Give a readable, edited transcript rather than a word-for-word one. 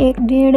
1.5